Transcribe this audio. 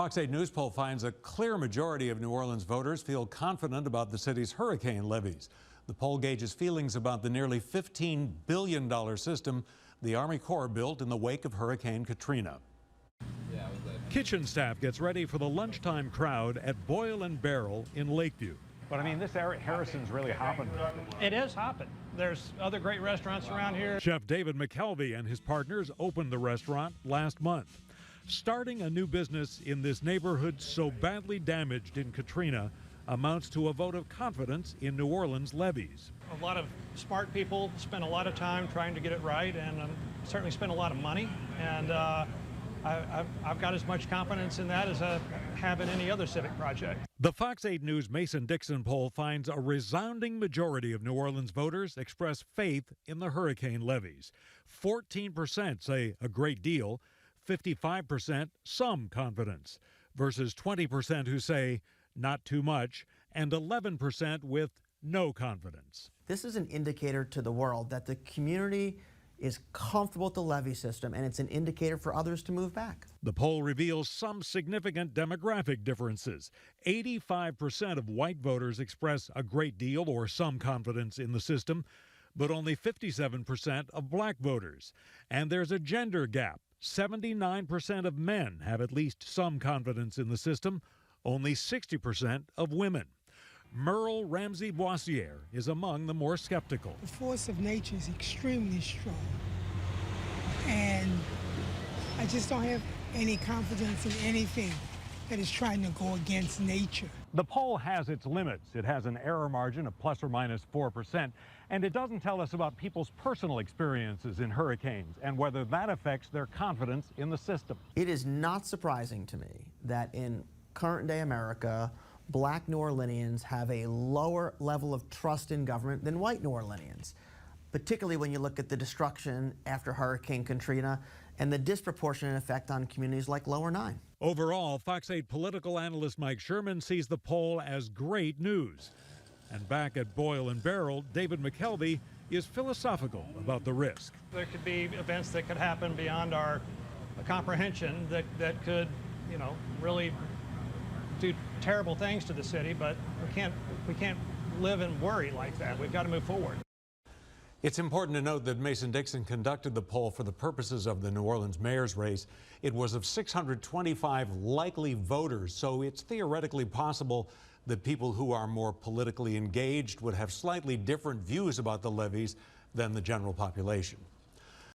Fox 8 News poll finds a clear majority of New Orleans voters feel confident about the city's hurricane levees. The poll gauges feelings about the nearly $15 billion system the Army Corps built in the wake of Hurricane Katrina. Kitchen staff gets ready for the lunchtime crowd at Boil and Barrel in Lakeview. But I mean, this area, Harrison's really hopping. It is hopping. There's other great restaurants around here. Chef David McKelvey and his partners opened the restaurant last month. Starting a new business in this neighborhood so badly damaged in Katrina amounts to a vote of confidence in New Orleans levees. A lot of smart people spend a lot of time trying to get it right, and certainly spend a lot of money. And I've got as much confidence in that as I have in any other civic project. The Fox 8 News Mason-Dixon poll finds a resounding majority of New Orleans voters express faith in the hurricane levees. 14% say a great deal, 55% some confidence, versus 20% who say not too much, and 11% with no confidence. This is an indicator to the world that the community is comfortable with the levee system, and it's an indicator for others to move back. The poll reveals some significant demographic differences. 85% of white voters express a great deal or some confidence in the system, but only 57% of black voters. And there's a gender gap. 79% of men have at least some confidence in the system, only 60% of women. Merle Ramsey-Boissiere is among the more skeptical. The force of nature is extremely strong, and I just don't have any confidence in anything that is trying to go against nature. The poll has its limits. It has an error margin of plus or minus 4%, and it doesn't tell us about people's personal experiences in hurricanes and whether that affects their confidence in the system. It is not surprising to me that in current day America, black New Orleanians have a lower level of trust in government than white New Orleanians, particularly when you look at the destruction after Hurricane Katrina and the disproportionate effect on communities like Lower 9. Overall, Fox 8 political analyst Mike Sherman sees the poll as great news. And back at Boil and Barrel, David McKelvey is philosophical about the risk. There could be events that could happen beyond our comprehension that could, really do terrible things to the city, but we can't live and worry like that. We've got to move forward. It's important to note that Mason-Dixon conducted the poll for the purposes of the New Orleans mayor's race. It was of 625 likely voters, so it's theoretically possible that people who are more politically engaged would have slightly different views about the levees than the general population.